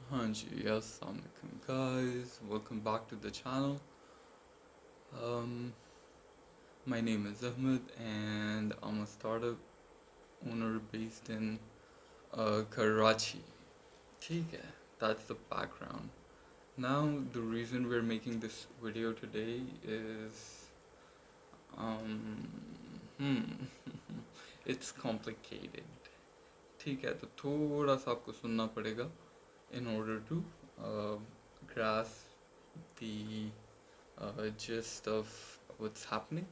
Hanji, yes, Assalamualaikum guys. Welcome back to the channel. Um, my name is Ahmed, and I'm a startup owner based in Karachi. ठीक है, that's the background. Now, the reason we're making this video today is um, hmm, it's complicated. ठीक है, तो थोड़ा सा आपको सुनना पड़ेगा in order to uh, grasp the gist of what's happening,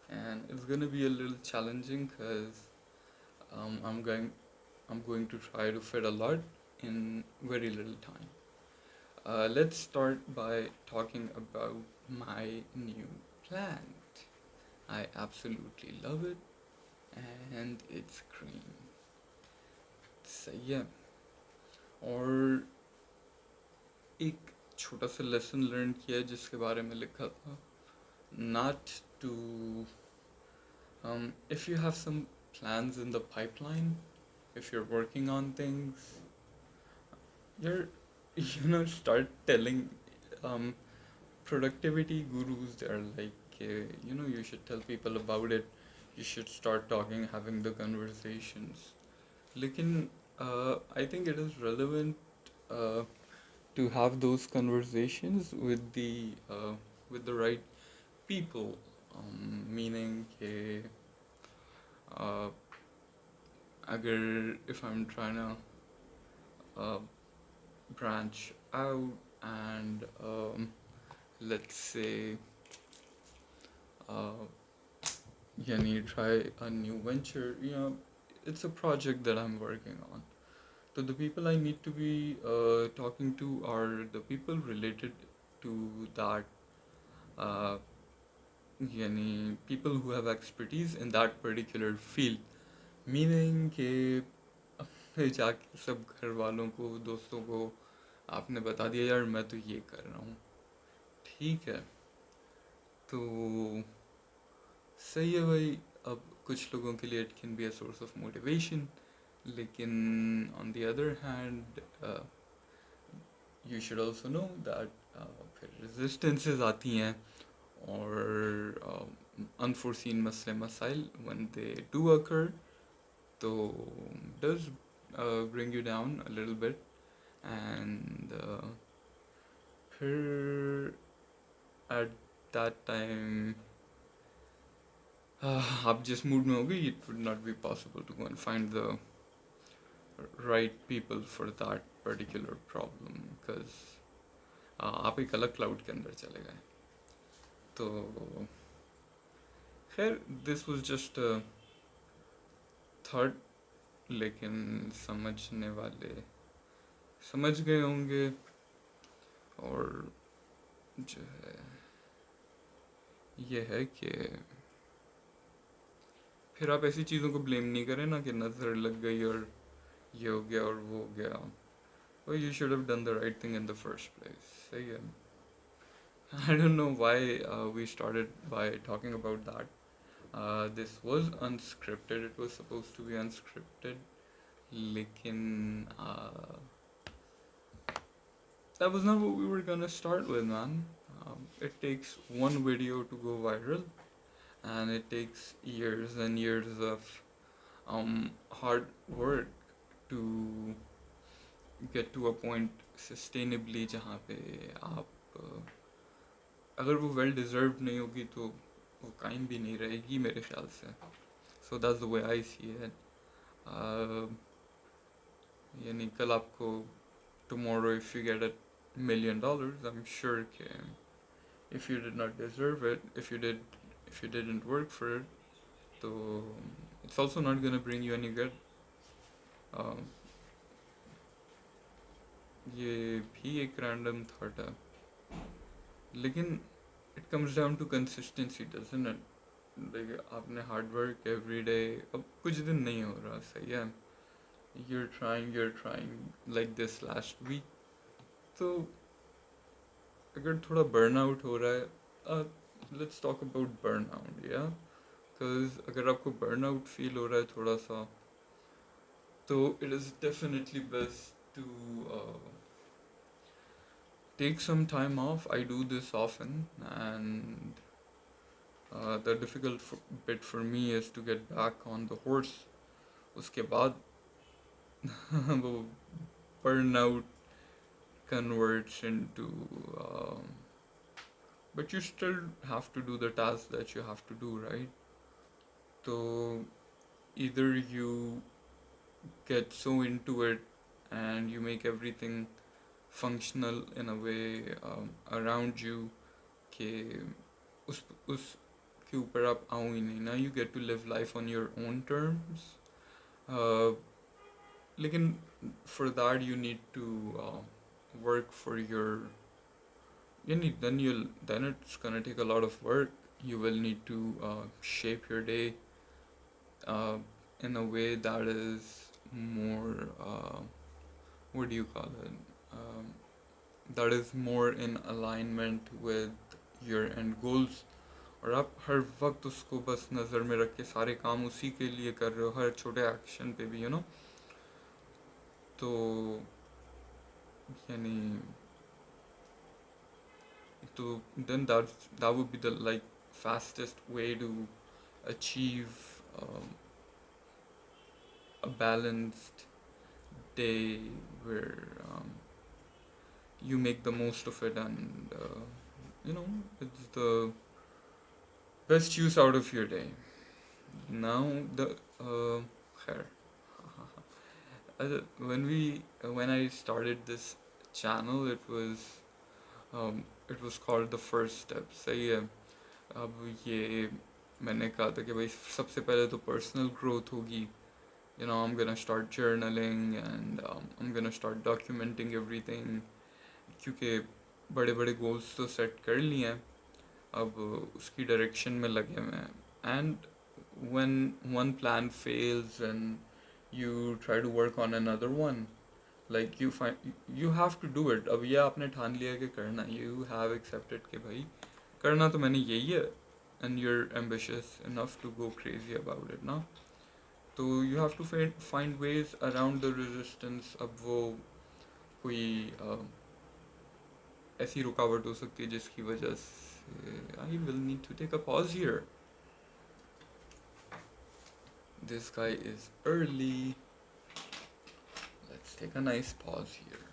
and it's gonna be a little challenging because um, I'm going I'm going to try to fit a lot in very little time. Let's start by talking about my new plant. I absolutely love it, and it's green. So yeah, और एक छोटा सा lesson learn किया जिसके बारे में लिखा था, not to if you have some plans in the pipeline, if you're working on things, you're start telling um, productivity gurus. They're like, you should tell people about it. You should start talking, having the conversations. Lekin, I think it is relevant uh, to have those conversations with the right people. Meaning, uh, agar if I'm trying to uh, branch out and let's say uh, try a new venture, it's a project that I'm working on. So the people I need to be talking to are the people related to that, uh, people who have expertise in that particular field. Meaning कि फिर जाके सब घर वालों को, दोस्तों को आपने बता दिया यार मैं तो ये कर रहा हूँ, ठीक है, तो सही है भाई. अब कुछ लोगों के लिए it can be a source of motivation, लेकिन on the other hand you should also know that फिर रेजिस्टेंसेस आती हैं और अनफोर्सीन मसले मसाइल when they do occur, so does bring you down a little bit. And फिर at that time आप जिस मूड में होगे, it would not be possible to go and find the right people for that particular problem because आप एक अलग cloud के अंदर चले गए. तो खैर, this was just a thought, लेकिन समझने वाले समझ गए होंगे. और जो है ये है कि फिर आप ऐसी चीज़ों को ब्लेम नहीं करें ना कि नज़र लग गई और ये हो गया और वो हो गया. Well, you should have done the right thing in the first place. सही है. I don't know why we started by talking about that. This was unscripted. It was supposed to be unscripted. लेकिन that was not what we were gonna start with, man. It takes one video to go viral, and it takes years and years of hard work to get to a point sustainably जहाँ पे आप अगर वो well deserved नहीं होगी तो वो कायम भी नहीं रहेगी मेरे ख्याल से. So that's the way I see it. यानी कल आपको tomorrow if you get $1 million, I'm sure if you did not deserve it, if you didn't work for it, so it's also not gonna bring you any good. ये भी एक random thought है, लेकिन it comes down to consistency, doesn't it? Like आपने hard work every day, अब कुछ दिन नहीं हो रहा, सही है, you're trying like this last week, तो अगर थोड़ा burnout हो रहा है, let's talk about burnout, yeah, because अगर आपको burnout feel हो रहा है थोड़ा सा, तो it is definitely best to take some time off. I do this often, and the difficult bit for me is to get back on the horse. उसके बाद वो burnout converts into but you still have to do the task that you have to do, right? So either you get so into it and you make everything functional in a way around you कि उस के ऊपर आप आओ ही नहीं ना. You get to live life on your own terms. uh, लेकिन for that you need to work for your then it's gonna take a lot of work. You will need to shape your day uh, in a way that is more what do you call it, that is more in alignment with your end goals. और आप हर वक्त उसको बस नज़र में रख के सारे काम उसी के लिए कर रहे हो, हर छोटे एक्शन पे भी तो यानी तो then that would be the like fastest way to achieve a balanced day where you make the most of it, and it's the best use out of your day. Now the khair. When I started this channel, it was called the first step. सही है. अब ये मैंने कहा था कि भाई सबसे पहले तो personal growth होगी. I'm gonna start journaling, and I'm gonna start documenting everything, क्योंकि बड़े बड़े goals तो set कर लिए हैं, अब उसकी direction में लगे हुए हैं. And when one plan fails and you try to work on another one, like you have to do it. अब ये आपने ठान लिया कि करना, you have accepted कि भाई करना तो मैंने यही है, and you're ambitious enough to go crazy about it ना. तो you have to find ways around the resistance. अब वो कोई ऐसी रुकावट हो सकती है जिसकी वजह से I will need to take a pause here. This guy is early. Let's take a nice pause here.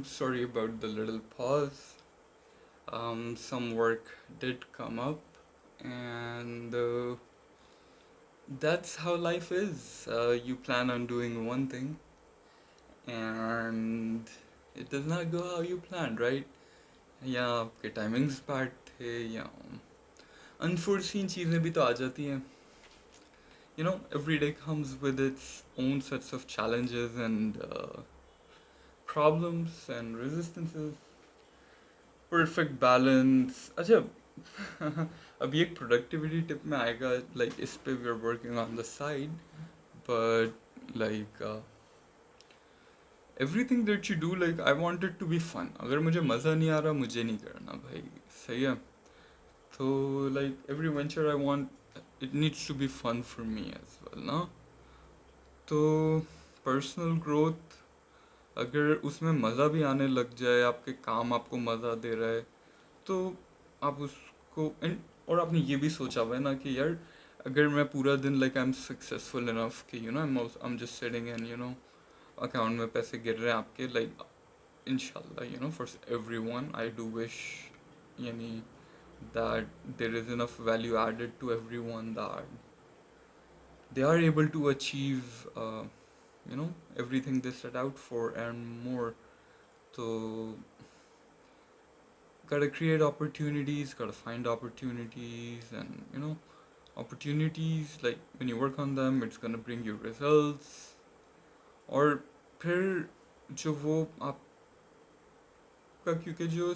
Sorry about the little pause. Some work did come up, and that's how life is. You plan on doing one thing, and it does not go how you planned, right? या आपके timings bad थे, या unforeseen चीज़ें भी तो आ जाती हैं. Every day comes with its own sets of challenges and problems and resistances. Perfect balance. अच्छा अभी एक productivity tip में आएगा, like इस पे we are working on the side, but like everything that you do, like I want it to be fun. अगर मुझे मज़ा नहीं आ रहा, मुझे नहीं करना भाई. सही है. So like every venture I want, it needs to be fun for me as well ना. तो personal growth, अगर उसमें मज़ा भी आने लग जाए, आपके काम आपको मज़ा दे रहा है, तो आप उसको और आपने ये भी सोचा हुआ है ना कि यार अगर मैं पूरा दिन like I'm successful enough कि I'm just sitting and account में पैसे गिर रहे हैं आपके, like inshallah for everyone I do wish यानी that there is enough value added to everyone that they are able to achieve everything they set out for and more. So gotta create opportunities, gotta find opportunities, and opportunities, like when you work on them, it's gonna bring you results. और फिर जो वो आपका, क्योंकि जो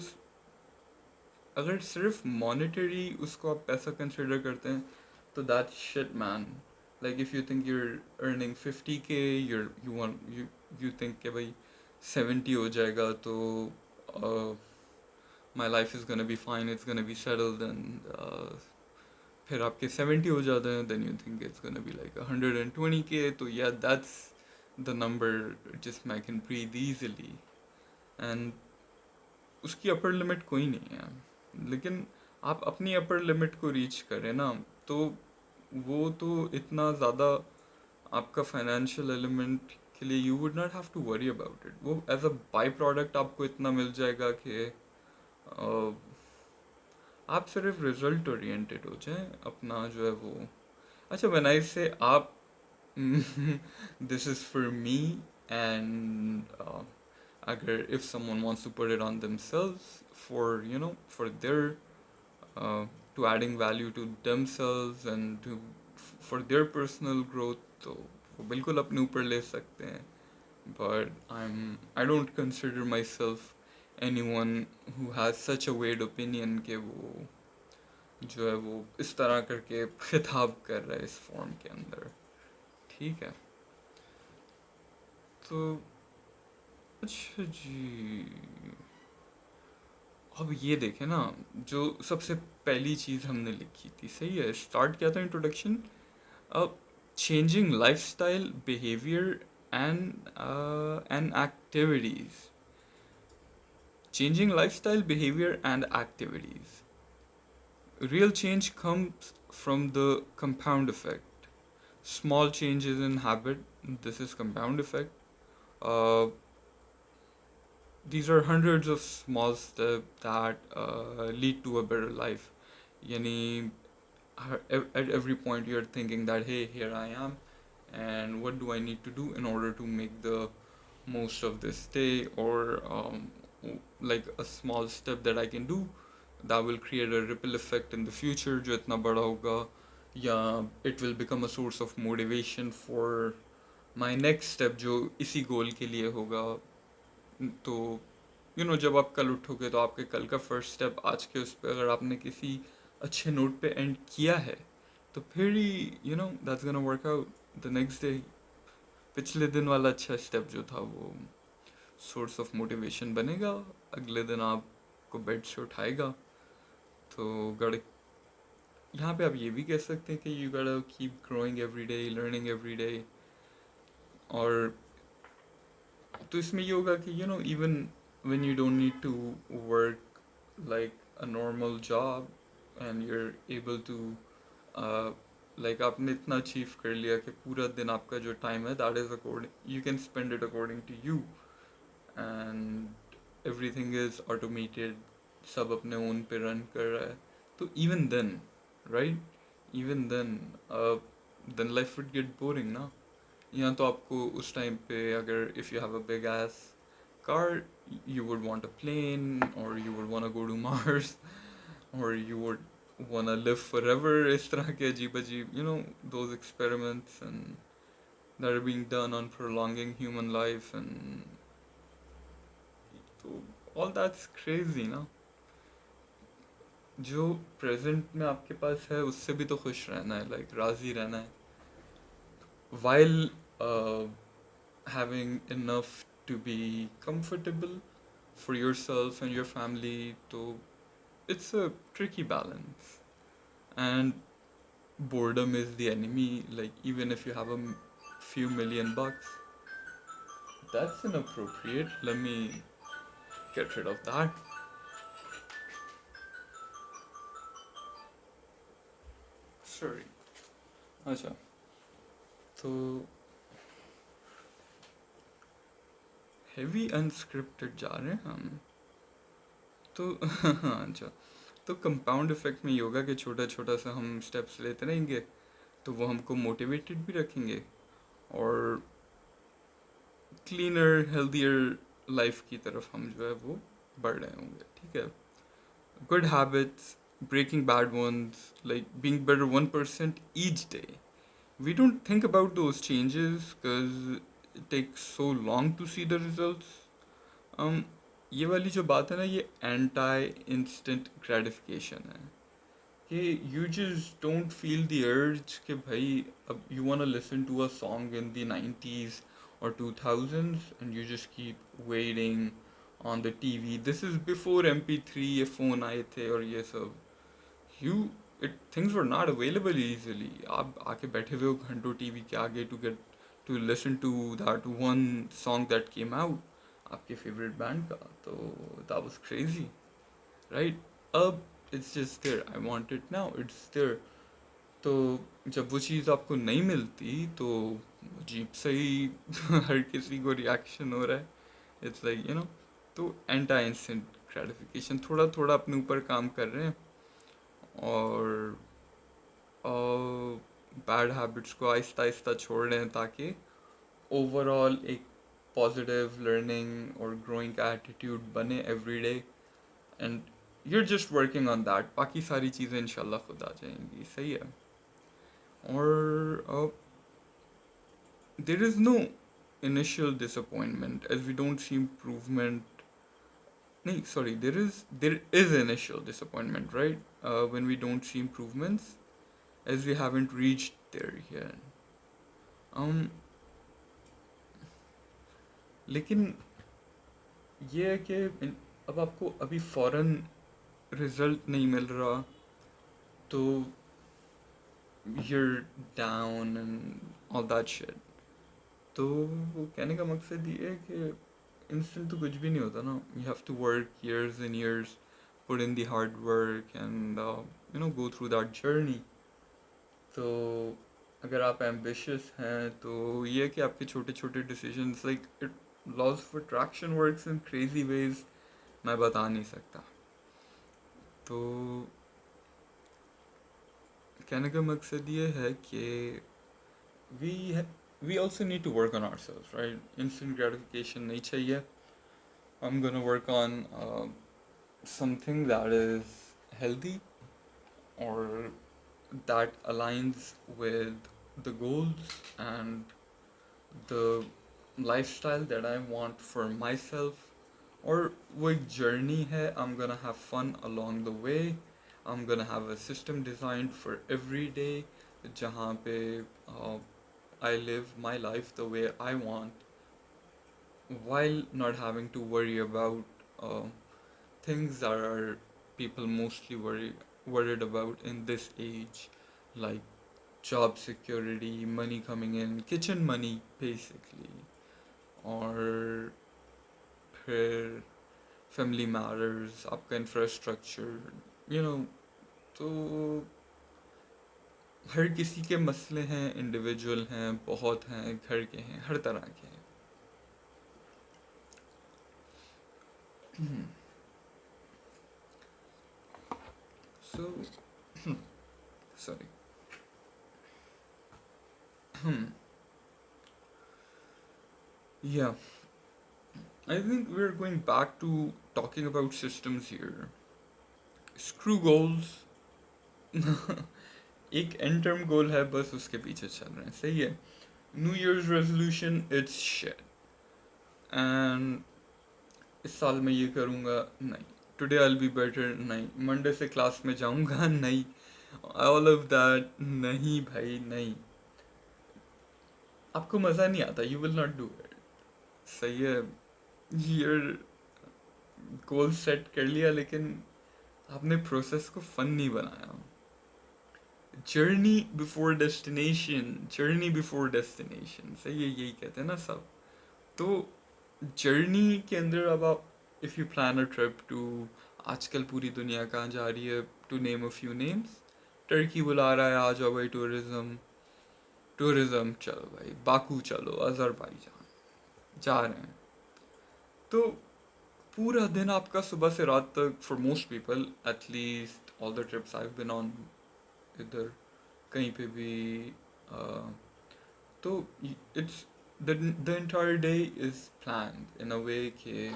अगर सिर्फ monetary उसको आप पैसा कंसिडर करते हैं, तो that shit man. Like if you think you're earning 50k, you think कि भाई 70 हो जाएगा, तो my life is gonna be fine, it's gonna be settled, and फिर आपके 70 हो जाते हैं, then you think it's gonna be like 120K, तो या दैट्स द नंबर जिसमें I can breathe easily. And उसकी अपर लिमिट कोई नहीं है, लेकिन आप अपनी अपर लिमिट को रीच करें ना, तो वो तो इतना ज़्यादा आपका फाइनेंशियल एलिमेंट के लिए you would not have to worry about it. वो एज अ बाई प्रोडक्ट आपको इतना मिल जाएगा कि आप सिर्फ रिजल्ट ओरिएंटेड हो जाएं अपना जो है वो। अच्छा, व्हेन आई से आप, this is for me, and agar if someone wants to put it on themselves for, for their to adding value to themselves and to for their personal growth, तो वो बिल्कुल अपने ऊपर ले सकते हैं। but I don't consider myself anyone who has such a weird opinion कि वो जो है वो इस तरह करके खिताब कर रहा है इस फॉर्म के अंदर। ठीक है, तो अच्छा जी, अब ये देखें ना, जो सबसे पहली चीज़ हमने लिखी थी, सही है, स्टार्ट किया था इंट्रोडक्शन। अब changing lifestyle, behaviour and activities. Changing lifestyle, behavior, and activities. Real change comes from the compound effect. Small changes in habit, this is compound effect. Uh, these are hundreds of small steps that lead to a better life. Yani, at every point you're thinking that, hey, here I am, and what do I need to do in order to make the most of this day, or like a small step that I can do that will create a ripple effect in the future जो इतना बड़ा होगा, या it will become a source of motivation for my next step जो इसी गोल के लिए होगा। तो जब आप कल उठोगे तो आपके कल का फर्स्ट स्टेप आज के उस पर अगर आपने किसी अच्छे नोट पे एंड किया है, तो फिर ही that's gonna work out the next day. पिछले दिन वाला अच्छा स्टेप जो था वो सोर्स ऑफ मोटिवेशन बनेगा, अगले दिन आपको बेड से उठाएगा। तो गड़ यहाँ पे आप ये भी कह सकते हैं कि you gotta keep growing every day, learning every day. और तो इसमें ये होगा कि even when you don't need to work like a normal job, and you are able to like आपने इतना अचीव कर लिया कि पूरा दिन आपका जो टाइम है that is according, you can spend it according to you, and everything is automated, सब अपने ओन पे रन कर रहा है। तो even then, right, even then life would get boring ना। या तो आपको उस टाइम पे, अगर if you have a big ass car, you would want a plane, or you would want to go to Mars, or you would want to live forever, इस तरह के अजीब अजीब those experiments and that are being done on prolonging human life, and तो all that's crazy ना। जो present में आपके पास है उससे भी तो खुश रहना है, लाइक राज़ी रहना है, while having enough to be comfortable for yourself and your family. So it's a tricky balance, and boredom is the enemy. Like, even if you have a few million bucks, that's inappropriate. Let me get rid of that. Sorry. अच्छा, तो heavy unscripted जा रहे हैं हम तो। अच्छा, तो compound effect में योगा के छोटा छोटा सा हम स्टेप्स लेते रहेंगे, तो वो हमको मोटिवेटेड भी रखेंगे और क्लीनर हेल्दियर लाइफ की तरफ हम जो है वो बढ़ रहे होंगे। ठीक है, good habits, breaking bad ones, like being better 1% each day. We don't think about those changes because it takes so long to see the results. um, ये वाली जो बात है ना, ये एंटी इंस्टेंट ग्रेटिफिकेशन है कि you just don't feel the urge कि भाई अब you wanna listen to a song in the 90s or 2000s, and you just keep waiting on the TV. This is before MP3 ये phone आए थे और ये सब। You it things were not available easily. आप आके बैठे हुए हो घंटों टीवी के आगे to get to listen to that one song that came out आपके favorite band का, तो that was crazy, right? अब it's just there. I want it now. It's there. तो जब वो चीज़ आपको नहीं मिलती तो अजीब सा ही हर किसी को रिएक्शन हो रहा है. इट्स लाइक तो एंटी इंस्टेंट ग्रेटिफिकेशन थोड़ा थोड़ा अपने ऊपर काम कर रहे हैं, और बैड हैबिट्स को आहिस्ता आहिस्ता छोड़ रहे हैं ताकि ओवरऑल एक पॉजिटिव लर्निंग और ग्रोइंग का एटीट्यूड बने every day. And you're just working on that. बाकी सारी चीज़ें इंशाल्लाह खुद आ जाएंगी. सही है. और there is no initial disappointment as we don't see improvement. No, sorry, there is initial disappointment, right? When we don't see improvements, as we haven't reached there yet. Um, लेकिन ये है कि अब आपको अभी फौरन रिजल्ट नहीं मिल रहा तो you're down and all that shit. तो वो कहने का मकसद ये है कि इंस्टेंट तो कुछ भी नहीं होता ना. You have to work years and years, put in the hard work and go through that journey. तो अगर आप एम्बिशियस हैं तो ये है कि आपके छोटे छोटे decisions like it laws of attraction works in crazy ways, मैं बता नहीं सकता. तो कहने का मकसद ये है कि we we also need to work on ourselves, right? Instant gratification nahi chahiye. I'm gonna work on something that is healthy or that aligns with the goals and the lifestyle that I want for myself. और वो एक journey है. I'm gonna have fun along the way. I'm gonna have a system designed for every day जहाँ पे I live my life the way I want while not having to worry about things that are people mostly worried about in this age, like job security, money coming in, kitchen money basically, or फिर family matters, आपका infrastructure, you know. तो हर किसी के मसले हैं, individual हैं, बहुत हैं, घर के हैं, हर तरह के हैं. So, sorry. Yeah, I think we're going back to talking about systems here. Screw goals. एक एंड टर्म गोल है, बस उसके पीछे चल रहे हैं. सही है. New years resolution it's shit. And इस साल मैं ये करूँगा, नहीं. Today I will be better, नहीं. मंडे से क्लास में जाऊँगा, नहीं. ऑल ऑफ दैट, नहीं भाई, नहीं. आपको मज़ा नहीं आता, you will not do it. सही है. ईयर गोल सेट कर लिया लेकिन आपने प्रोसेस को फन नहीं बनाया. Journey before destination, journey before destination. सही है, यही कहते हैं ना सब. तो जर्नी के अंदर अब आप if you plan a trip to, आजकल पूरी दुनिया कहाँ जा रही है, to name a few names. Turkey बुला रहा है, आ जाओ भाई. टूरिज़्म, टूरिज़्म, चलो भाई. बाकू चलो, अज़रबैजान जा रहे हैं. तो पूरा दिन आपका सुबह से रात तक, for most people at least all the trips I have been on, इधर कहीं पे भी तो it's the entire day is planned in a way कि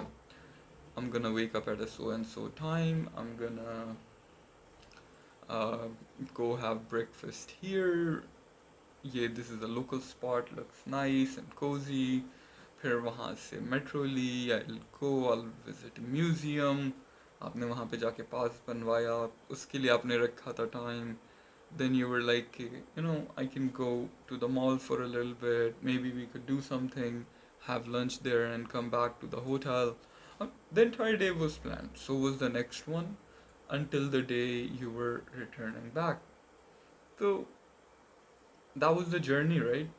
I'm gonna wake up at a so and so time, I'm gonna uh, go have breakfast here, ये this is a local spot, looks nice and cozy. फिर वहाँ से metro Lee, I'll go, I'll visit a museum. आपने वहाँ पे जाके पास बनवाया, उसके लिए आपने रखा था time. Then you were like, I can go to the mall for a little bit, maybe we could do something, have lunch there and come back to the hotel. The entire day was planned. So was the next one. until the day you were returning back. So that was the journey, right?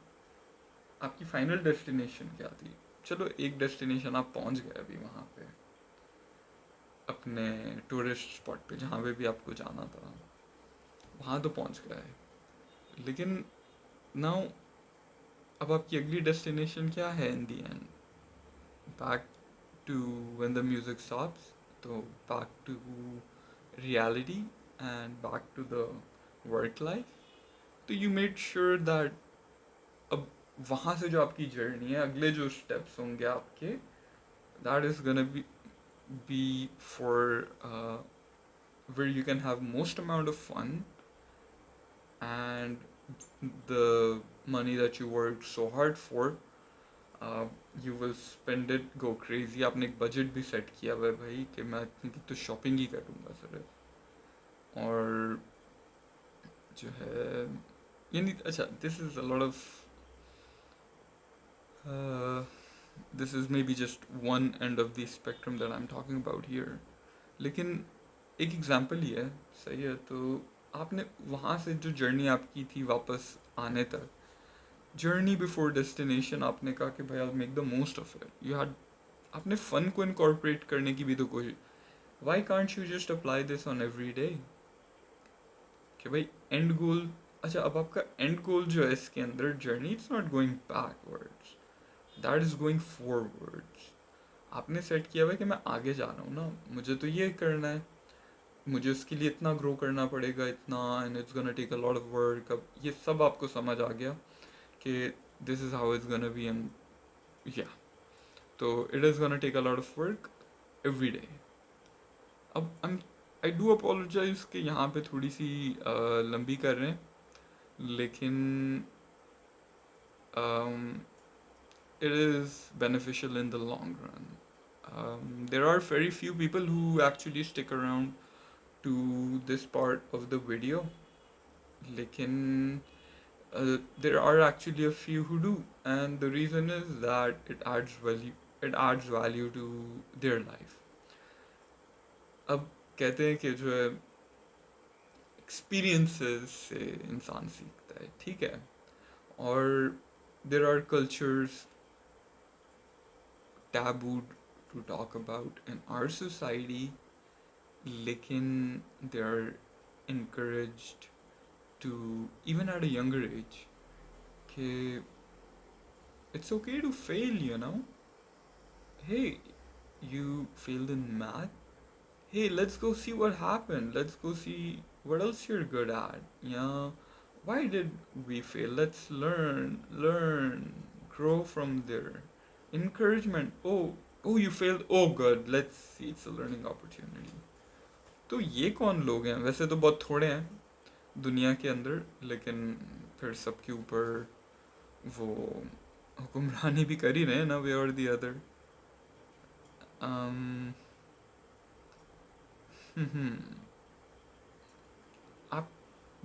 आपकी final destination क्या थी? चलो एक destination आप पहुंच गए अभी वहाँ पे, अपने टूरिस्ट स्पॉट पे जहाँ पे भी आपको जाना था, वहाँ तो पहुँच गए। लेकिन नाउ अब आपकी अगली डेस्टिनेशन क्या है in the end? Back to when the music stops, तो back to reality and back to the work life. तो यू मेड श्योर दैट अब वहाँ से जो आपकी जर्नी है, अगले जो स्टेप्स होंगे आपके, that is gonna be for where you can have most amount of fun, and the money that you worked so hard for, uh, you will spend it, go crazy. आपने एक budget भी set किया हुआ है भाई कि मैं इतनी तो शॉपिंग ही करूँगा सिर्फ। और जो है ये नहीं, अच्छा this is a lot of, this is may be just one end of the spectrum that I am talking about here. लेकिन एक एग्जांपल ही है, सही है। तो आपने वहाँ से जो जर्नी आपकी थी वापस आने तक, जर्नी बिफोर डेस्टिनेशन, आपने कहा कि भाई I make the most of it, you had, आपने फन को इनकॉर्पोरेट करने की भी तो कोशिश। Why can't you just apply this on every day कि भाई एंड गोल, अच्छा अब आपका एंड गोल जो है इसके अंदर journey, it's not going backwards, that is going forwards. आपने सेट किया हुआ है कि मैं आगे जा रहा हूँ ना, मुझे तो ये करना है, मुझे उसके लिए इतना ग्रो करना पड़ेगा, इतना, and it's gonna take a lot of work. अब ये सब आपको समझ आ गया कि this is how it's gonna be, and yeah, तो it is gonna take a lot of work every day. अब आई डू अपोलोजाइज कि यहाँ पे थोड़ी सी लंबी कर रहे हैं, लेकिन it is beneficial in the long run. There are very few people who actually stick around to this part of the video, lekin there are actually a few who do, and the reason is that it adds value. It adds value to their life. अब कहते हैं कि जो है experiences से इंसान सीखता है, ठीक है। और there are cultures tabooed to talk about in our society, lekin they are encouraged to, even at a younger age, कि it's okay to fail, you know. Hey, you failed in math? Hey, let's go see what happened. Let's go see what else you're good at. Yeah. Why did we fail? Let's learn, grow from there. Encouragement. Oh, you failed. Oh, good. Let's see. It's a learning opportunity. तो ये कौन लोग हैं? वैसे तो बहुत थोड़े हैं दुनिया के अंदर, लेकिन फिर सबके ऊपर वो हुक्मरानी भी कर ही रहे हैं ना, वे और दी अदर। आप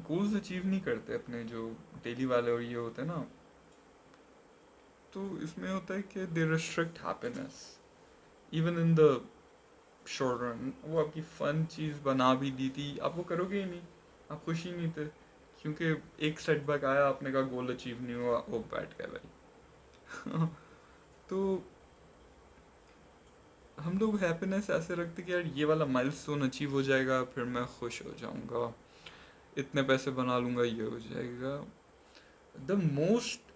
गोल्स अचीव नहीं करते अपने जो डेली वाले और ये होते हैं ना, तो इसमें होता है कि दे restrict happiness even in the short run. वो आपकी फन चीज़ बना भी दी थी, आप वो करोगे ही नहीं, आप खुश ही नहीं थे, क्योंकि एक सेटबैक आया, आपने कहा गोल अचीव नहीं हुआ, वो बैठ गया भाई। तो हम लोग हैप्पीनेस ऐसे रखते कि यार ये वाला माइलस्टोन अचीव हो जाएगा फिर मैं खुश हो जाऊंगा, इतने पैसे बना लूंगा, ये हो जाएगा। The most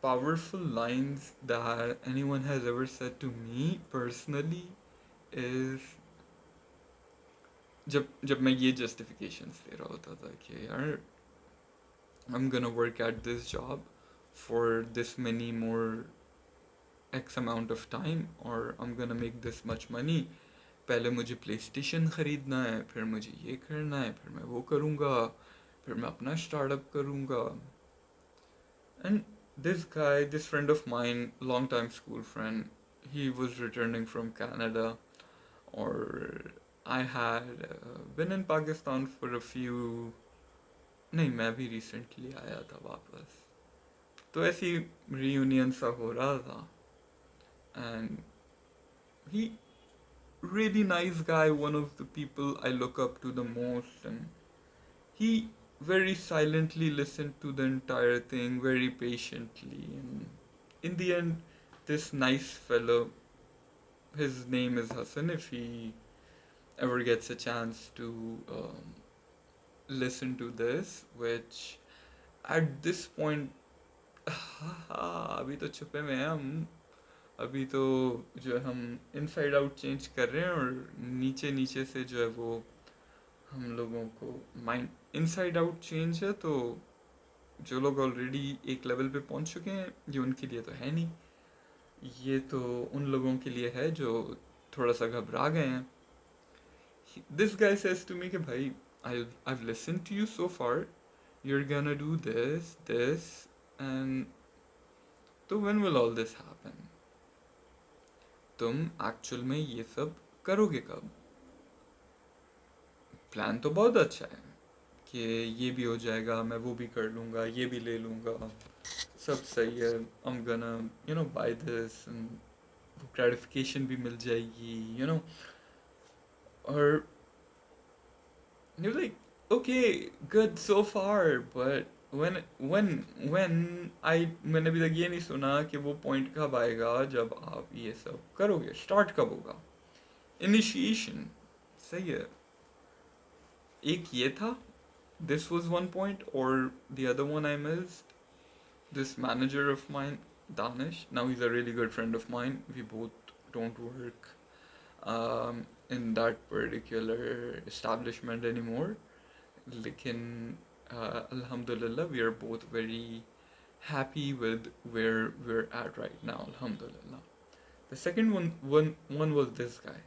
powerful lines that anyone has ever said to me personally is, जब जब मैं ये justifications दे रहा होता था कि यार I'm gonna work at this job for this many more X amount of time और I'm gonna make this much money, पहले मुझे प्ले स्टेशन ख़रीदना है, फिर मुझे ये करना है, फिर मैं वो करूँगा, फिर मैं अपना स्टार्टअप करूँगा। And this guy, this friend of mine, long time school friend, he was returning from Canada, or I had been in Pakistan for a few, नहीं मैं भी recently आया था वापस, तो ऐसी reunion सा हो रहा था, and he really nice guy, one of the people I look up to the most, and he very silently listened to the entire thing very patiently. And in the end, this nice fellow, his name is Hassan, if he ever gets a chance to listen to this, which at this point, अभी तो छुपे में हैं हम, अभी तो जो है हम इनसाइड आउट चेंज कर रहे हैं, और नीचे नीचे से जो है वो हम लोगों को माइंड इनसाइड आउट चेंज है, तो जो लोग ऑलरेडी एक लेवल पे पहुंच चुके हैं ये उनके लिए तो है नहीं, ये तो उन लोगों के लिए है जो थोड़ा सा घबरा गए हैं. This guy says to me कि भाई, I've listened to you so far, you're gonna do this, and तो when will all this happen? तुम एक्चुअल में ये सब करोगे कब? प्लान तो बहुत अच्छा है कि ये भी हो जाएगा, मैं वो भी कर लूँगा, ये भी ले लूँगा, सब सही है, I'm gonna buy this, and वो ग्रेटिफिकेशन भी मिल जाएगी, और you're like, okay, good so far, but when मैंने अभी तक ये नहीं सुना कि वो पॉइंट कब आएगा जब आप ये सब करोगे, स्टार्ट कब होगा, इनिशिएशन. सही है. एक ये था, this was one point, or the other one I missed. This manager of mine, Danish, now he's a really good friend of mine. We both don't work in that particular establishment anymore. लेकिन alhamdulillah, we are both very happy with where we're at right now, alhamdulillah. The second one was this guy.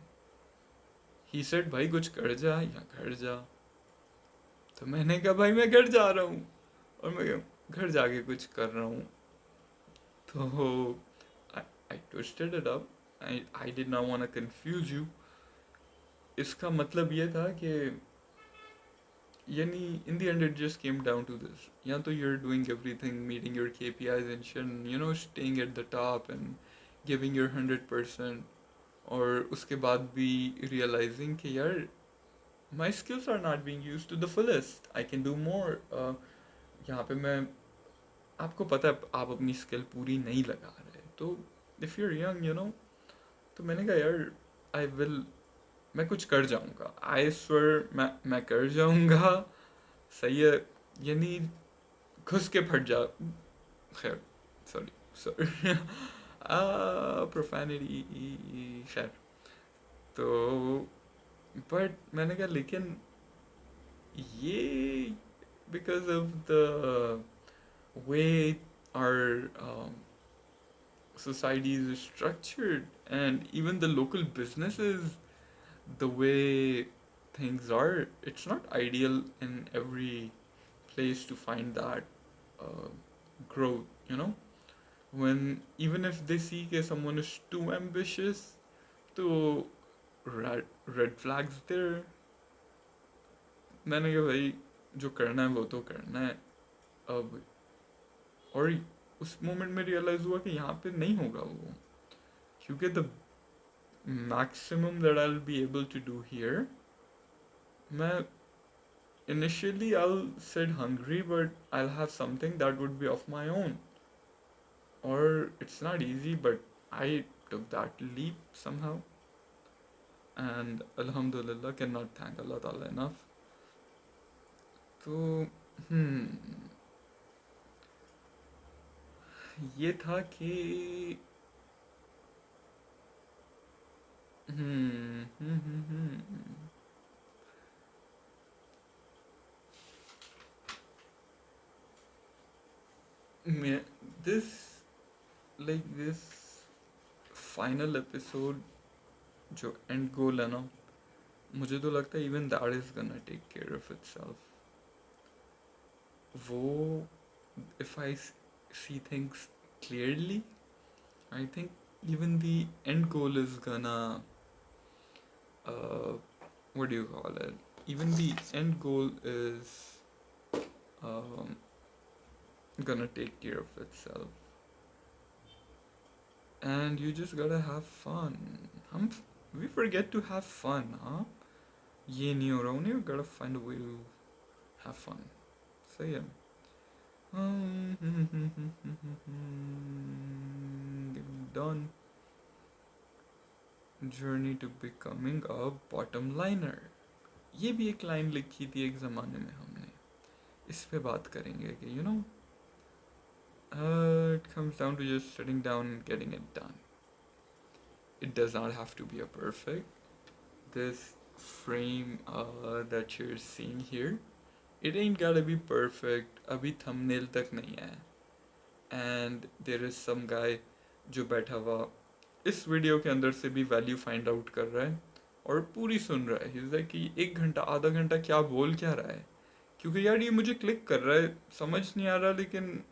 He said, भाई कुछ कर जा या घर जा. तो मैंने कहा भाई मैं घर जा रहा हूँ, और मैं घर जाके कुछ कर रहा हूँ. तो I twisted it up. I did not want to confuse you. इसका मतलब ये था कि यानी in the end it just came down to this. या तो you're doing everything, meeting your KPIs and shit, staying at the top and giving your 100%, और उसके बाद भी realizing कि यार my skills are not being used to the fullest. I can do more. यहाँ पे मैं, आपको पता है आप अपनी स्किल पूरी नहीं लगा रहे, तो if you're young, तो मैंने कहा यार I will, मैं कुछ कर जाऊँगा, I swear मैं कर जाऊँगा. सही है. यानी घुस के फट जा, खैर सॉरी प्रोफैनिटी, खैर. तो बट मैंने कहा लेकिन ये because of the way our society is structured, and even the local businesses, the way things are, it's not ideal in every place to find that uh, growth. When even if they see that someone is too ambitious, तो red flags there. मैंने कहा भाई जो करना है वो तो करना है अब. और उस मोमेंट में रियलाइज हुआ कि यहाँ पे नहीं होगा वो, क्योंकि the maximum that I'll be able to do here, मैं initially I'll sit hungry, but I'll have something that would be of my own. Or it's not easy, but I took that leap somehow, and alhamdulillah, cannot thank Allah Ta'ala enough. तो ये था कि this, like this final episode, जो end goal है ना, मुझे तो लगता है even that is gonna take care of itself. वो, if I see things clearly, I think even the end goal is gonna what do you call it, even the end goal is um, gonna take care of itself, and you just gotta have fun. हम We forget to have fun, huh? ये नहीं हो रहा हूँ, you gotta find a way to have fun. सही है. Done. Journey to becoming a bottom liner. ये भी एक लाइन लिखी थी एक ज़माने में हमने. इस पे बात करेंगे कि it comes down to just sitting down and getting it done. It does not have to be a perfect. This frame that you're seeing here, it ain't gotta be perfect. अभी thumbnail तक नहीं है. And there is some guy जो बैठा हुआ इस video के अंदर से भी वैल्यू फाइंड आउट कर रहा है और पूरी सुन रहा है. He's like कि 1 घंटा आधा घंटा क्या बोल क्या रहा है, क्योंकि यार ये मुझे क्लिक कर रहा है, समझ नहीं आ रहा लेकिन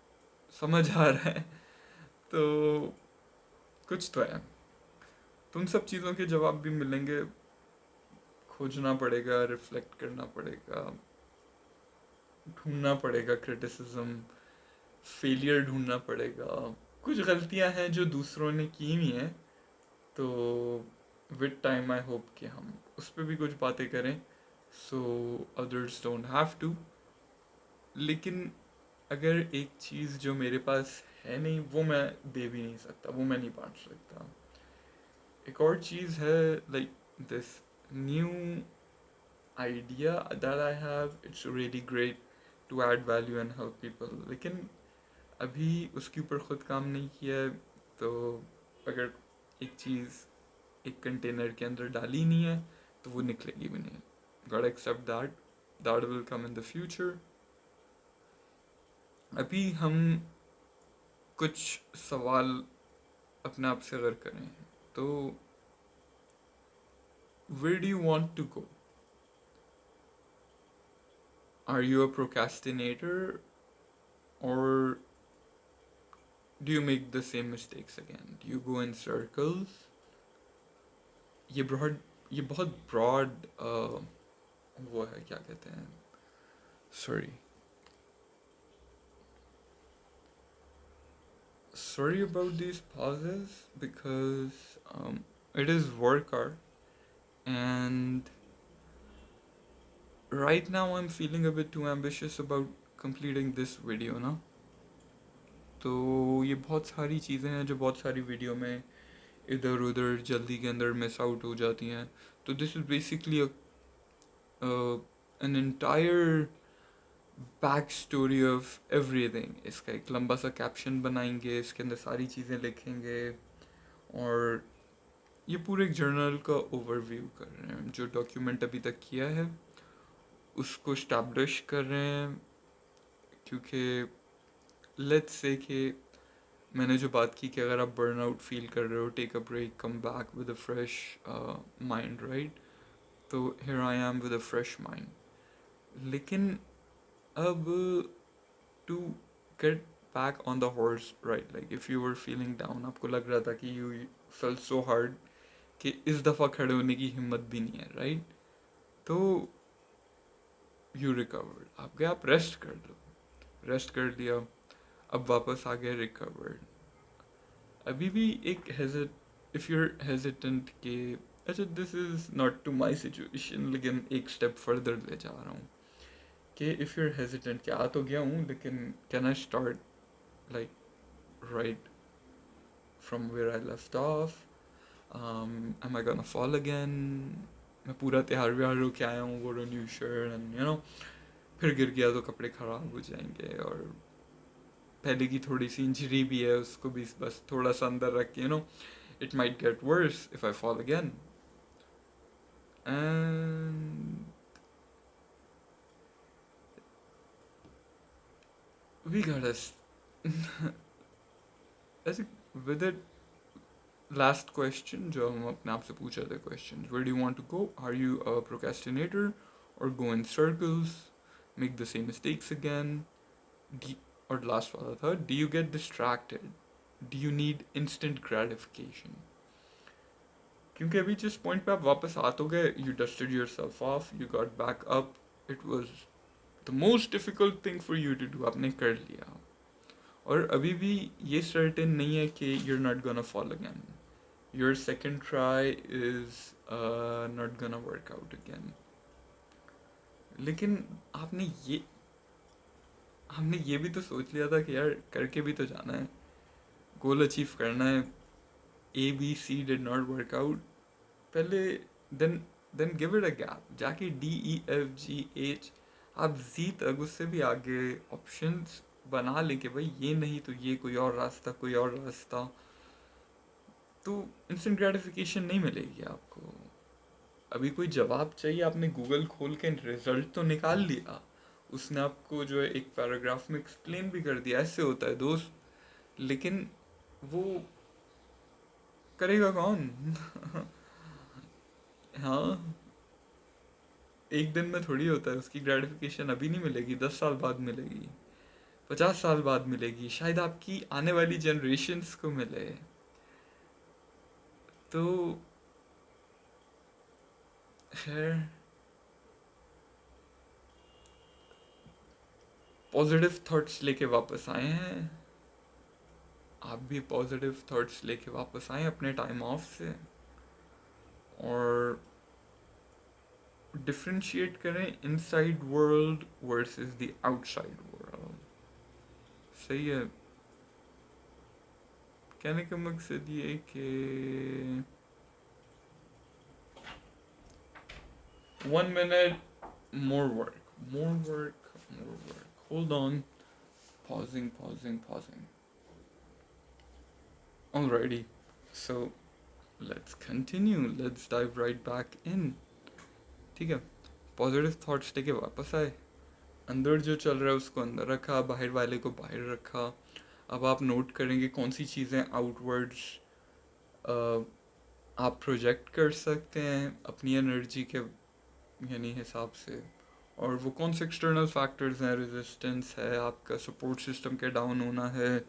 समझ आ रहा है. तो कुछ तो है. तुम सब चीज़ों के जवाब भी मिलेंगे. खोजना पड़ेगा, रिफ्लेक्ट करना पड़ेगा, ढूंढना पड़ेगा क्रिटिसिज्म, फेलियर ढूंढना पड़ेगा. कुछ गलतियां हैं जो दूसरों ने की हुई हैं, तो विद टाइम आई होप कि हम उस पर भी कुछ बातें करें सो अदर्स डोंट हैव टू. लेकिन अगर एक चीज़ जो मेरे पास है नहीं वो मैं दे भी नहीं सकता, वो मैं नहीं बांट सकता. एक और चीज़ है like this new idea that I have. It's really great to add value and help people. लेकिन अभी उसके ऊपर ख़ुद काम नहीं किया है. तो अगर एक चीज़ एक कंटेनर के अंदर डाली नहीं है तो वो निकलेगी भी नहीं. Gotta accept that. That will come in the future. अभी हम कुछ सवाल अपने आप से अगर करें तो where do you want to go? Are you a procrastinator, or do you make the same mistakes again? Do you go in circles? ये बहुत broad वो है, क्या कहते हैं, sorry about these pauses because it is work hour and right now I'm feeling a bit too ambitious about completing this video ना. तो ये बहुत सारी चीज़ें हैं जो बहुत सारी वीडियो में इधर उधर जल्दी के अंदर मिस आउट हो जाती हैं. तो this is basically an entire back story of everything. इसका एक लंबा सा कैप्शन बनाएंगे, इसके अंदर सारी चीज़ें लिखेंगे और ये पूरे एक जर्नल का ओवरव्यू कर रहे हैं. जो डॉक्यूमेंट अभी तक किया है उसको स्टैब्लिश कर रहे हैं, क्योंकि लेट्स से कि मैंने जो बात की कि अगर आप बर्नआउट फील कर रहे हो, take a break, come back with a fresh mind, right. तो here I am with a fresh mind. लेकिन अब to get back on the horse, right, like if you were feeling down, आपको लग रहा था कि यू फेल्ट सो हार्ड कि इस दफ़ा खड़े होने की हिम्मत भी नहीं है, राइट. तो यू रिकवर्ड, आप गए, आप रेस्ट कर लो, रेस्ट कर लिया, अब वापस आ गए रिकवर्ड. अभी भी एक इफ़ यूर हेजिटेंट के, अच्छा this is not to my situation, लेकिन एक स्टेप फर्दर ले जा रहा हूँ कि इफ़ यूर हेजिटेंट कि आ तो गया हूँ लेकिन can I start like right from where I left off. Am I gonna fall again. मैं पूरा तैयार व्यार होके आया हूँ, वो न्यू शर्ट एंड फिर गिर गया तो कपड़े ख़राब हो जाएंगे. और पहले की थोड़ी सी इंजरी भी है, उसको भी बस थोड़ा सा अंदर रख के it might get worse if I fall again. And we gotta ऐसे with it, last question जो हम अपने आप से पूछा था questions, where do you want to go? Are you a procrastinator or go in circles, make the same mistakes again? और last वाला था, do you get distracted? Do you need instant gratification? क्योंकि अभी जिस पॉइंट पे आप वापस आ तो गए, you dusted yourself off, you got back up, it was the most difficult thing for you to do, आपने कर लिया. और अभी भी ये सर्टेन नहीं है कि you're not gonna fall again. your second try is not gonna work out again. लेकिन आपने ये भी तो सोच लिया था कि यार करके भी तो जाना है, गोल अचीव करना है. ABC did not work out. पहले then then give it a gap, जाके DEFGH आप Z तक, उससे भी आगे ऑप्शंस बना लें कि भाई ये नहीं तो ये कोई और रास्ता, कोई और रास्ता. तो इंस्टेंट ग्रेटिफिकेशन नहीं मिलेगी आपको. अभी कोई जवाब चाहिए, आपने गूगल खोल के रिजल्ट तो निकाल लिया, उसने आपको जो है एक पैराग्राफ में एक्सप्लेन भी कर दिया ऐसे होता है दोस्त, लेकिन वो करेगा कौन? हाँ, एक दिन में थोड़ी होता है. उसकी ग्रेटिफिकेशन अभी नहीं मिलेगी, 10 साल बाद मिलेगी, 50 साल बाद मिलेगी, शायद आपकी आने वाली जनरेशन्स को मिले. तो खैर, पॉजिटिव थॉट्स लेके वापस आए हैं. आप भी पॉजिटिव थॉट्स लेके वापस आए अपने टाइम ऑफ से, और डिफ्रेंशिएट करें inside world versus the outside world. सही है. कहने का मकसद ये कि 1 minute, more work, more work, more work. Hold on. Pausing. Alrighty. So let's continue. Let's dive right back in. ठीक है. पॉजिटिव थॉट्स लेके वापस आए. अंदर जो चल रहा है उसको अंदर रखा, बाहर वाले को बाहर रखा. अब आप नोट करेंगे कौन सी चीज़ें आउटवर्ड्स आप प्रोजेक्ट कर सकते हैं अपनी एनर्जी के यानी हिसाब से, और वो कौन से एक्सटर्नल फैक्टर्स हैं. रेजिस्टेंस है, आपका सपोर्ट सिस्टम के डाउन होना है,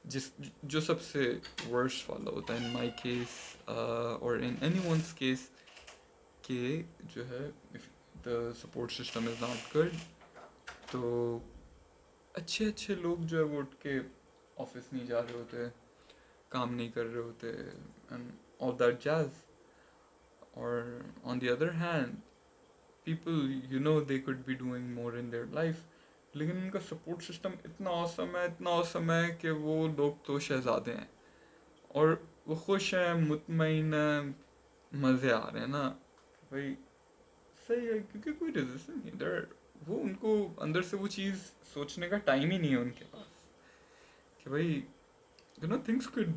जिस जो सबसे वर्स्ट वाला होता है इन माई केस और इन एनी वंस केस, के जो है if the support system is not good, तो अच्छे अच्छे लोग जो है वो उठ के ऑफिस नहीं जा रहे होते, काम नहीं कर रहे होते, एंड ऑल दैट जैज. और on the other hand, people you know they could be doing more in their life, लेकिन उनका सपोर्ट सिस्टम इतना औसम है कि वो लोग तो शहजादे हैं, और वो खुश हैं, मुतमईन हैं, मज़े आ रहे हैं ना भाई. सही है, क्योंकि कोई रेजिस्टेंस नहीं देयर. वो उनको अंदर से वो चीज़ सोचने का टाइम ही नहीं है उनके पास कि भाई things could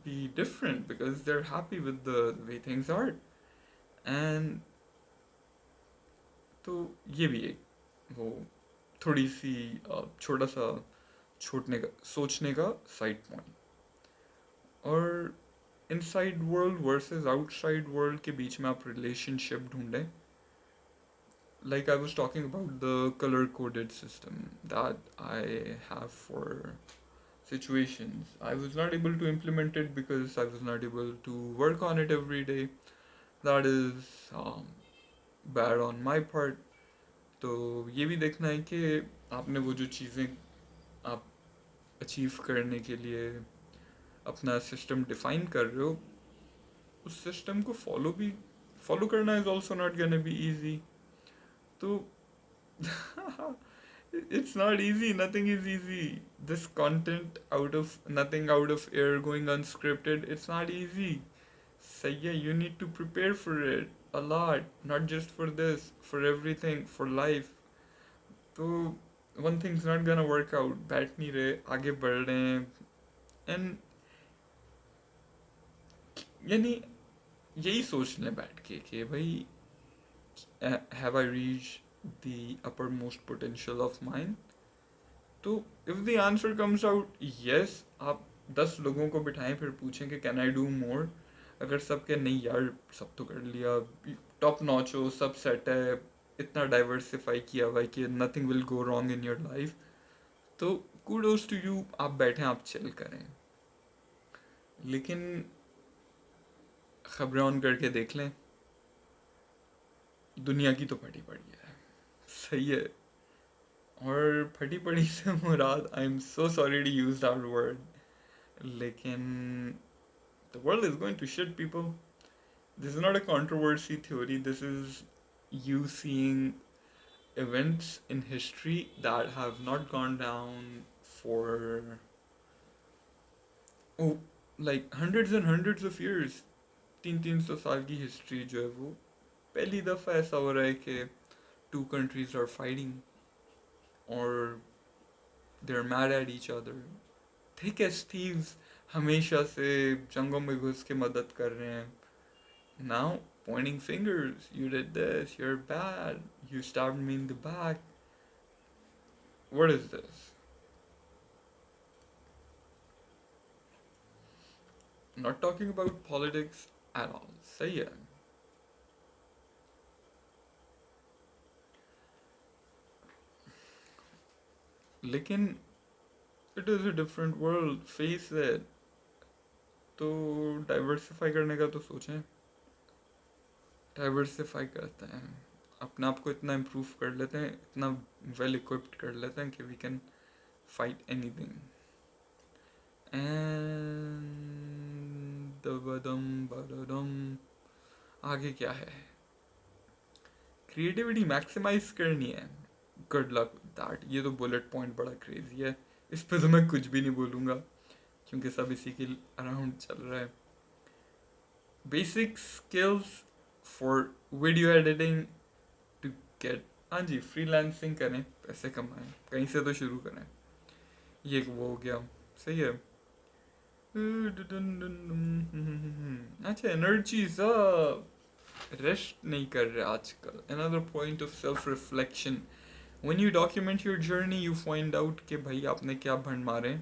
be different because they're happy with the way things are. And तो ये भी एक वो थोड़ी सी छोटा सा छोड़ने का सोचने का साइड पॉइंट. और inside world versus outside world के बीच में आप रिलेशनशिप ढूंढें. Like I was talking about the colour coded system that I have for situations. I was not able to implement it because I was not able to work on it every day. That is bad on my part. तो ये भी देखना है कि आपने वो जो चीज़ें आप अचीव करने के लिए अपना सिस्टम डिफाइन कर रहे हो, उस सिस्टम को फॉलो करना is also not gonna be easy. तो it's not easy, nothing is easy. This content out of nothing, out of air, going unscripted, it's not easy. So yeah, you need to prepare for it a lot, not just for this, for everything, for life. So one thing's not gonna work out. बैठ नहीं रहे, आगे बढ़ रहे हैं. And यानी यही सोच लें बैठ के कि भाई have I reached the uppermost potential of mine? तो if the answer comes out yes, आप 10 लोगों को बिठाएं फिर पूछें कि कैन आई डू मोर. अगर सब के नहीं यार सब तो कर लिया, टॉप नॉच हो, सब सेट है, इतना डाइवर्सिफाई किया हुआ है कि nothing will go wrong in your life, तो कूडोज टू यू, आप बैठें, आप चिल करें. लेकिन खबरें ऑन करके देख लें, दुनिया की तो फटी पड़ी है. सही है. और फटी पड़ी से मुराद, I am so sorry to use that word, लेकिन The world is going to shit, people. This is not a controversy theory. This is you seeing events in history that have not gone down for oh, like hundreds and hundreds of years. 300 साल की history जो है वो पहली दफ़ा ऐसा हो रहा है कि two countries are fighting or they're mad at each other. Thick as thieves हमेशा से जंगों में घुस के मदद कर रहे हैं. Now pointing fingers. You did this. You're bad. You stabbed me in the back. What is this? Not talking about politics at all. सही है. लेकिन it is a different world. Face it. तो डाइवर्सिफाई करने का तो सोचें. Diversify करते हैं, अपने आप को इतना इम्प्रूव कर लेते हैं, इतना वेल इक्विप्ड कर लेते हैं कि we can fight anything. And बदम बदम आगे क्या है. क्रिएटिविटी मैक्सिमाइज करनी है. Good luck with that. ये तो बुलेट पॉइंट बड़ा क्रेजी है. इस पे तो मैं कुछ भी नहीं बोलूँगा क्योंकि सब इसी के अराउंड चल रहा है. Basic skills for video editing to get. हाँ जी, फ्रीलांसिंग करें, पैसे कमाएं, कहीं से तो शुरू करें. ये वो हो गया. सही है. अच्छा, एनर्जी रेस्ट नहीं कर रहे आजकल. Another point of self reflection. When you document your journey you find out कि भाई आपने क्या भंड मारे.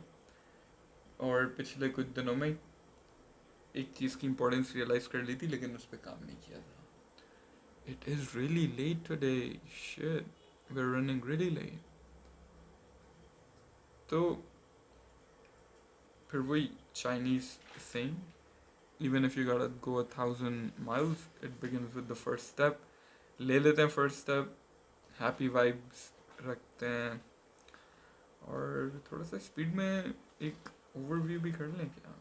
और पिछले कुछ दिनों में एक चीज़ की इम्पोर्टेंस रियलाइज़ कर ली थी लेकिन उस पर काम नहीं किया था. It is really late today. Shit. We're running really late. तो फिर वही Chinese saying, even if you gotta go 1,000 miles, it begins with the first step. ले लेते हैं first step. Happy vibes रखते हैं. और थोड़ा सा स्पीड में एक ओवरव्यू भी कर लें क्या.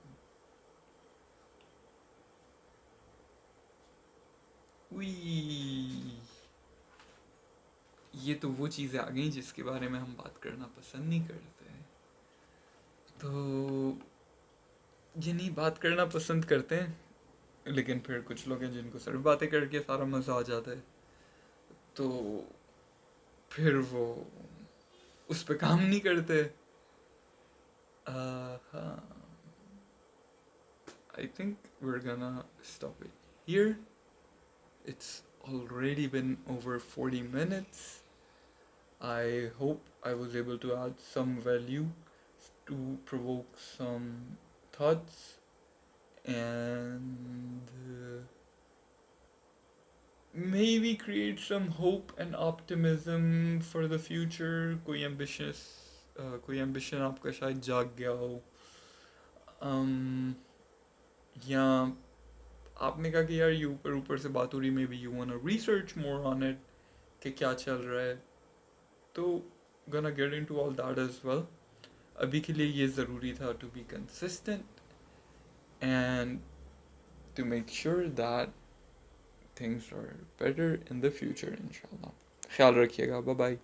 ये तो वो चीज़ें आ गई जिसके बारे में हम बात करना पसंद नहीं करते. तो ये नहीं बात करना पसंद करते हैं लेकिन फिर कुछ लोग हैं जिनको सिर्फ बातें करके सारा मज़ा आ जाता है. तो फिर वो उस पर काम नहीं करते. हाँ. I think we're gonna stop it here. It's already been over 40 minutes. I hope I was able to add some value to provoke some thoughts and maybe create some hope and optimism for the future. कोई ambition आपका शायद जाग गया हो. या आपने कहा कि यार ये ऊपर ऊपर से बात हो रही, maybe you want to research more on it कि क्या चल रहा है. तो gonna get into all that as well. अभी के लिए ये ज़रूरी था to be consistent and to make sure that things are better in the future. इंशाल्लाह. ख्याल रखिएगा. Bye bye.